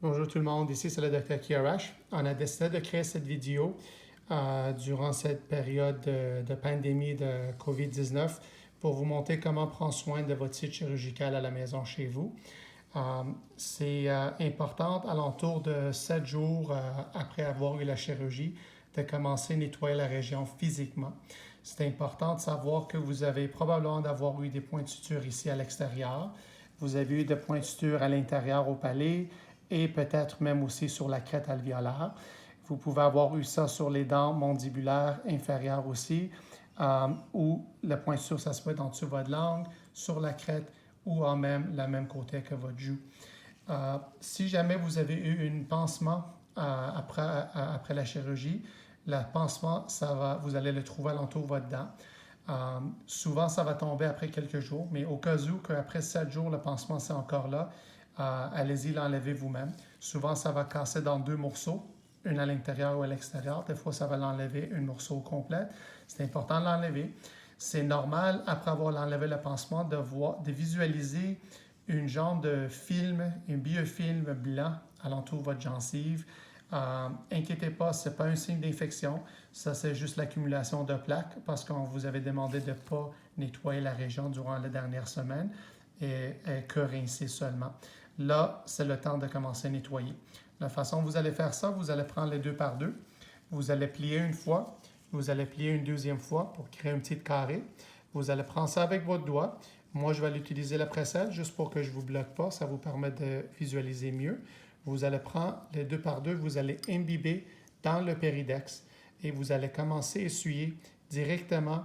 Bonjour tout le monde, ici c'est le Dr. Kiarash. On a décidé de créer cette vidéo durant cette période de pandémie de COVID-19 pour vous montrer comment prendre soin de votre site chirurgical à la maison chez vous. C'est important, alentour de 7 jours après avoir eu la chirurgie, de commencer à nettoyer la région physiquement. C'est important de savoir que vous avez probablement d'avoir eu des points de suture ici à l'extérieur. Vous avez eu des points de suture à l'intérieur au palais et peut-être même aussi sur la crête alvéolaire. Vous pouvez avoir eu ça sur les dents mandibulaires inférieures aussi, ou le point de suture, ça se peut être en dessous de votre langue, sur la crête ou en même la même côté que votre joue. Si jamais vous avez eu un pansement après la chirurgie, le pansement, vous allez le trouver alentour de votre dent. Souvent, ça va tomber après quelques jours, mais au cas où qu'après 7 jours, le pansement c'est encore là, allez-y l'enlever vous-même. Souvent, ça va casser dans 2 morceaux, une à l'intérieur ou à l'extérieur. Des fois, ça va l'enlever un morceau complet. C'est important de l'enlever. C'est normal, après avoir enlevé le pansement, de visualiser une genre de film, un biofilm blanc alentour de votre gencive. Inquiétez pas, ce n'est pas un signe d'infection. Ça, c'est juste l'accumulation de plaques parce qu'on vous avait demandé de ne pas nettoyer la région durant les dernières semaines et que rincer seulement. Là, c'est le temps de commencer à nettoyer. La façon dont vous allez faire ça, vous allez prendre les 2 par 2. Vous allez plier une fois. Vous allez plier une deuxième fois pour créer un petit carré. Vous allez prendre ça avec votre doigt. Moi, je vais l'utiliser la presselle juste pour que je ne vous bloque pas. Ça vous permet de visualiser mieux. Vous allez prendre les 2 par 2, vous allez imbiber dans le péridex et vous allez commencer à essuyer directement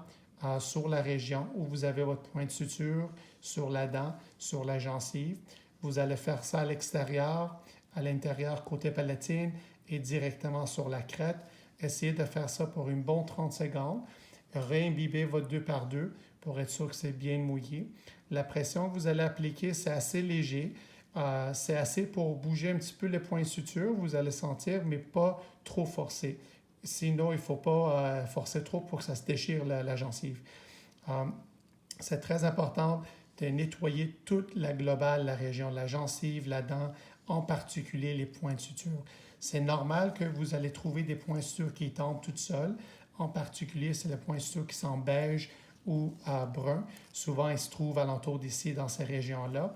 sur la région où vous avez votre point de suture, sur la dent, sur la gencive. Vous allez faire ça à l'extérieur, à l'intérieur côté palatine et directement sur la crête. Essayez de faire ça pour une bonne 30 secondes. Réimbibez votre 2 par 2 pour être sûr que c'est bien mouillé. La pression que vous allez appliquer, c'est assez léger. C'est assez pour bouger un petit peu les points de suture, vous allez sentir, mais pas trop forcé. Sinon, il ne faut pas forcer trop pour que ça se déchire la gencive. C'est très important de nettoyer toute la globale, la région, la gencive, la dent, en particulier les points de suture. C'est normal que vous allez trouver des points de suture qui tombent toutes seules. En particulier, c'est les points de suture qui sont beige ou brun. Souvent, ils se trouvent alentour d'ici, dans ces régions-là.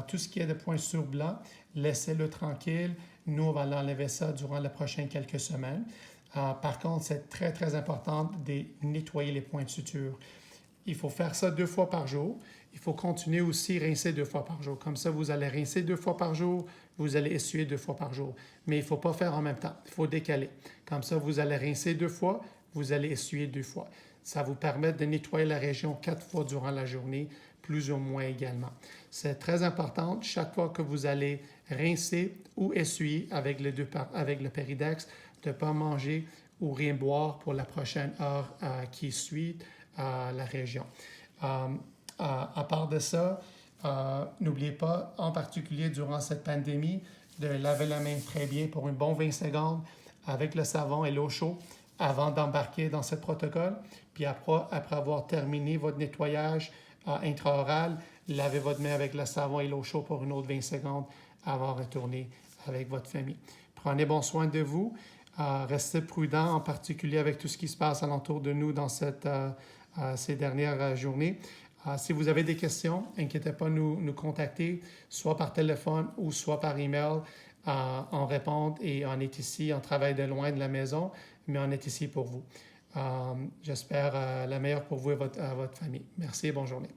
Tout ce qui est de points de suture blancs, laissez-le tranquille. Nous, on va l'enlever ça durant les prochaines quelques semaines. Par contre, c'est très, très important de nettoyer les points de suture. Il faut faire ça 2 fois par jour. Il faut continuer aussi à rincer 2 fois par jour. Comme ça, vous allez rincer 2 fois par jour, vous allez essuyer 2 fois par jour. Mais il ne faut pas faire en même temps. Il faut décaler. Comme ça, vous allez rincer 2 fois, vous allez essuyer 2 fois. Ça vous permet de nettoyer la région 4 fois durant la journée, plus ou moins également. C'est très important, chaque fois que vous allez rincer ou essuyer avec le péridex, de ne pas manger ou rien boire pour la prochaine heure qui suit la région. À part de ça, n'oubliez pas, en particulier durant cette pandémie, de laver la main très bien pour un bon 20 secondes avec le savon et l'eau chaude avant d'embarquer dans ce protocole. Puis après avoir terminé votre nettoyage intraoral, lavez votre main avec le savon et l'eau chaude pour une autre 20 secondes avant de retourner avec votre famille. Prenez bon soin de vous. Restez prudent, en particulier avec tout ce qui se passe alentour de nous dans ces dernières journées. Si vous avez des questions, inquiétez pas nous contacter, soit par téléphone ou soit par email. On répond et on est ici, on travaille de loin de la maison, mais on est ici pour vous. J'espère la meilleure pour vous et votre famille. Merci et bonne journée.